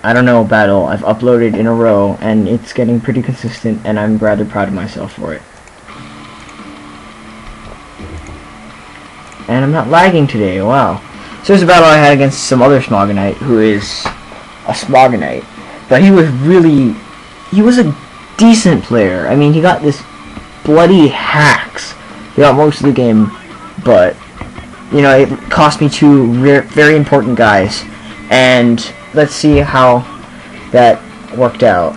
I don't know, battle I've uploaded in a row, and it's getting pretty consistent, and I'm rather proud of myself for it. And I'm not lagging today, wow. So there's a battle I had against some other aSmogonite, who is aSmogonite. But he was a decent player. I mean, he got this bloody hacks throughout most of the game, but, you know, it cost me two very important guys. And let's see how that worked out.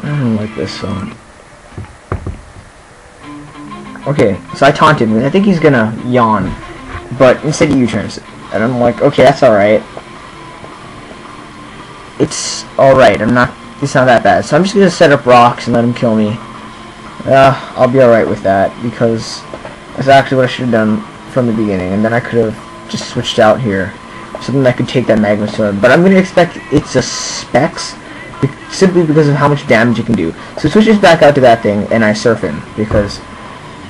I don't like this song. Okay, so I taunted him. I think he's gonna yawn, but instead he U-turns. And I'm like, okay, that's alright. It's alright, it's not that bad. So I'm just gonna set up rocks and let him kill me. I'll be alright with that, because that's actually what I should have done from the beginning, and then I could have just switched out here. Something that could take that magma sword. But I'm gonna expect it's a specs, simply because of how much damage it can do. So it switches back out to that thing, and I surf him, because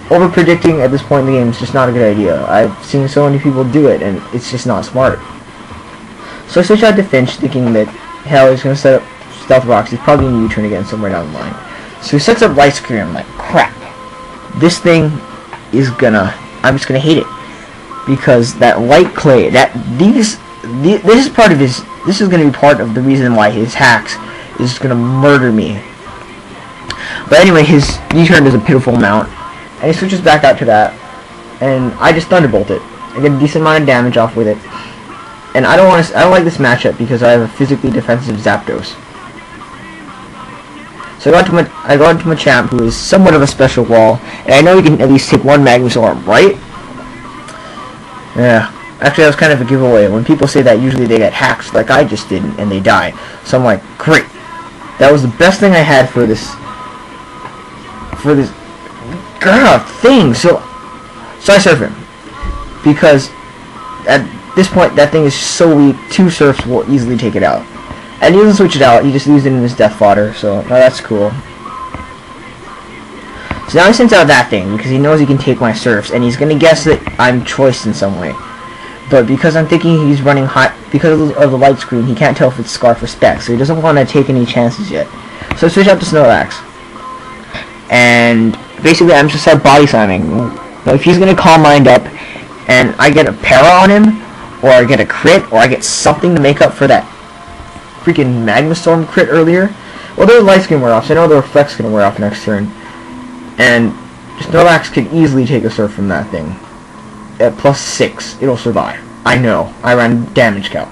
over-predicting at this point in the game is just not a good idea. I've seen so many people do it, and it's just not smart. So I switch out to Finch, thinking that, hell, he's going to set up stealth rocks. He's probably going to U-turn again somewhere down the line. So he sets up light screen. I'm like, crap. This thing is I'm just going to hate it. Because that light clay, this is part of this is going to be part of the reason why his hacks is going to murder me. But anyway, his U-turn is a pitiful amount. And he switches back out to that, and I just thunderbolt it. I get a decent amount of damage off with it, and I don't like this matchup because I have a physically defensive Zapdos. So I go into my champ, who is somewhat of a special wall, and I know he can at least take one Magnusarm, right? Yeah, actually that was kind of a giveaway. When people say that, usually they get hacks like I just did, and they die. So I'm like, great, that was the best thing I had for this thing. So I surf him, because at this point that thing is so weak, 2 surfs will easily take it out. And he doesn't switch it out, he just leaves it in his death fodder, so now that's cool. So now he sends out that thing because he knows he can take my surfs, and he's gonna guess that I'm choiced in some way. But because I'm thinking he's running hot, because of the light screen, he can't tell if it's Scarf or Specs, so he doesn't want to take any chances yet. So I switch out to Snorlax, and basically I'm just start body slamming. Now if he's gonna Calm Mind up, and I get a para on him, or I get a crit, or I get something to make up for that freaking Magma Storm crit earlier, well, their light screen wear off, so I know their reflect's gonna wear off next turn, and Snorlax could easily take a surf from that thing. At +6, it'll survive. I know. I ran damage calc.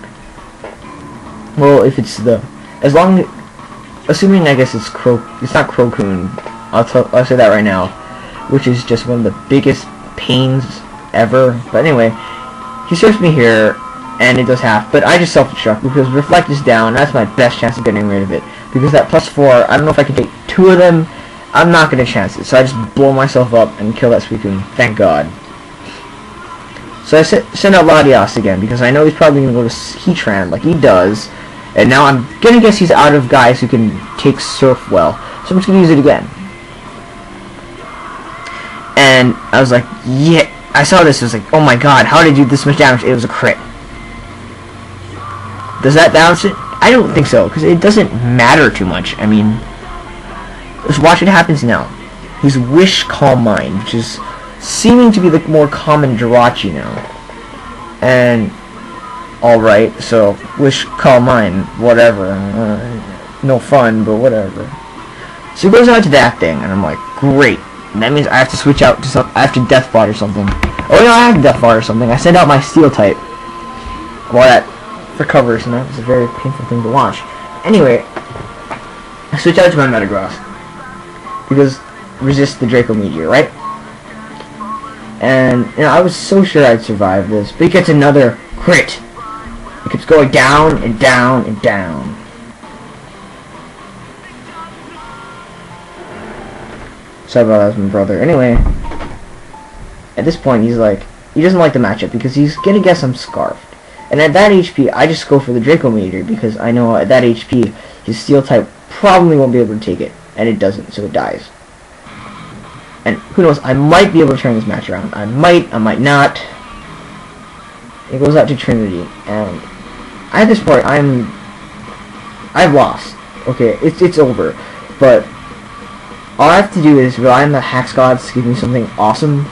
Well, if it's assuming I guess it's not Crocoon. I'll say that right now, which is just one of the biggest pains ever. But anyway, he surfs me here, and it does half, but I just self-destruct because Reflect is down. That's my best chance of getting rid of it, because that +4, I don't know if I can take 2 of them. I'm not going to chance it, so I just blow myself up and kill that Suicune. Thank God. So I send out Latias again, because I know he's probably going to go to Heatran like he does, and now I'm going to guess he's out of guys who can take Surf well, so I'm just going to use it again. And I was like, yeah, I saw this, I was like, oh my god, how did I do this much damage? It was a crit. Does that balance it? I don't think so, because it doesn't matter too much. I mean, just watch what happens now. He's Wish Calm Mind, which is seeming to be the more common Jirachi now. And, alright, so, Wish Calm Mind, whatever. No fun, but whatever. So he goes out to that thing, and I'm like, great. That means I have to switch out to something. I have to Death Bot or something. Oh no, I have Death Bot or something. I send out my Steel type. Well, that recovers, and that was a very painful thing to watch. Anyway, I switch out to my Metagross, because resist the Draco Meteor, right? And you know, I was so sure I'd survive this, but he gets another crit. It keeps going down and down and down. Sorry about that, was my brother. Anyway, at this point, he doesn't like the matchup because he's gonna guess I'm Scarfed. And at that HP, I just go for the Draco Meteor because I know at that HP, his Steel type probably won't be able to take it, and it doesn't, so it dies. And who knows, I might be able to turn this match around. I might not. It goes out to Trinity, and at this point, I've lost. Okay, it's over. But all I have to do is rely on the Hax Gods to give me something awesome,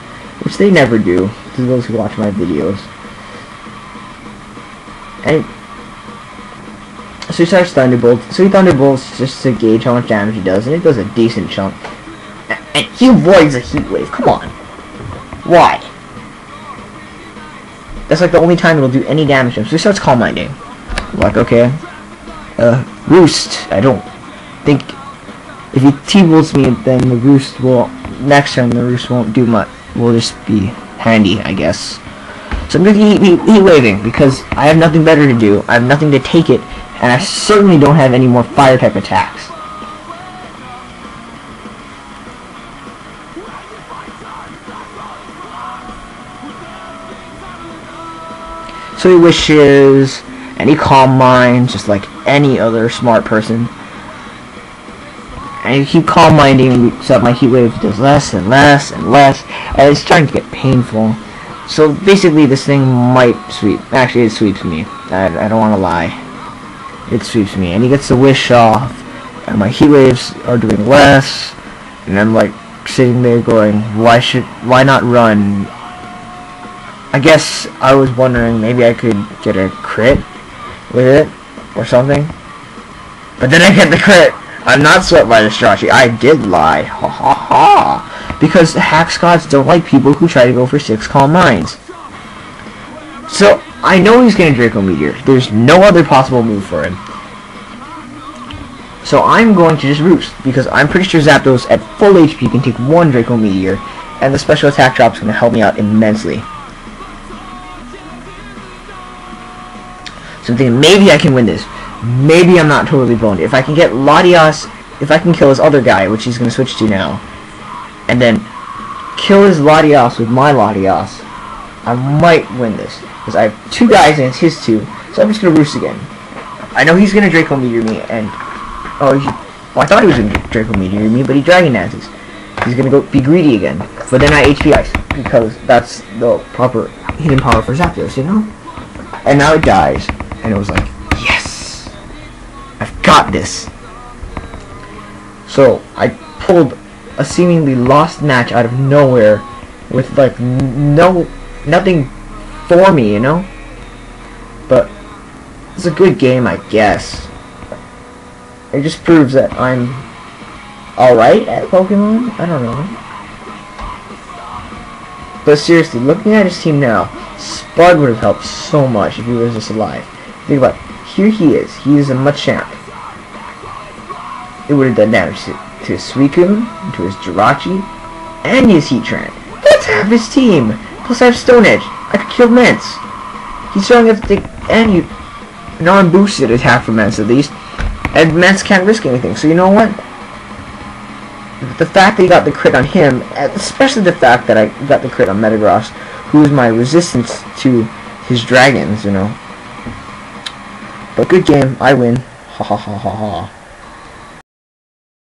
which they never do, to those who watch my videos. And so he starts Thunderbolt. So he Thunderbolts just to gauge how much damage he does, and it does a decent chunk. And he avoids a heat wave. Come on. Why? That's like the only time it'll do any damage to him. So he starts Calm Minding. Like, okay. Roost. I don't think if he T-bolts me, then the Roost will, next turn the Roost won't do much. Will just be handy, I guess. So I'm going to heat waving because I have nothing better to do. I have nothing to take it, and I certainly don't have any more fire type attacks. So he wishes, and he Calm Minds just like any other smart person. And you keep Calm Minding, so my heat wave does less and less and less, and it's starting to get painful. So basically this thing might sweep. Actually, it sweeps me. I don't want to lie. It sweeps me. And he gets the wish off, and my heat waves are doing less, and I'm like sitting there going, why not run? I guess I was wondering maybe I could get a crit with it or something. But then I get the crit. I'm not swept by the strategy. I did lie. Ha ha ha. Because Hax Gods don't like people who try to go for 6 Calm Minds. So I know he's going to Draco Meteor. There's no other possible move for him. So I'm going to just Roost, because I'm pretty sure Zapdos at full HP can take 1 Draco Meteor, and the special attack drop is going to help me out immensely. So I'm thinking maybe I can win this. Maybe I'm not totally boned. If I can get Latias, if I can kill his other guy, which he's going to switch to now, and then kill his Latias with my Latias, I might win this. Because I have 2 guys against his 2, so I'm just going to Roost again. I know he's going to Draco Meteor me, and... well, I thought he was going to Draco Meteor me, but he Dragon Dances. He's going to go be greedy again. But then I HP Ice, because that's the proper hidden power for Zapdos, you know? And now it dies. And it was like, yes! I've got this! So, I pulled a seemingly lost match out of nowhere with, like, nothing for me, you know? But it's a good game, I guess. It just proves that I'm alright at Pokemon? I don't know. But seriously, looking at his team now, Spud would have helped so much if he was just alive. Think about it. Here he is. He is a Machamp. It would have done damage to his Suicune, to his Jirachi, and his Heatran. That's half his team! Plus I have Stone Edge. I could kill Mence. He's throwing everything, and you non-boosted attack from Mence at least. And Mence can't risk anything, so you know what? The fact that you got the crit on him, especially the fact that I got the crit on Metagross, who is my resistance to his dragons, you know. But good game, I win. Ha ha ha ha ha.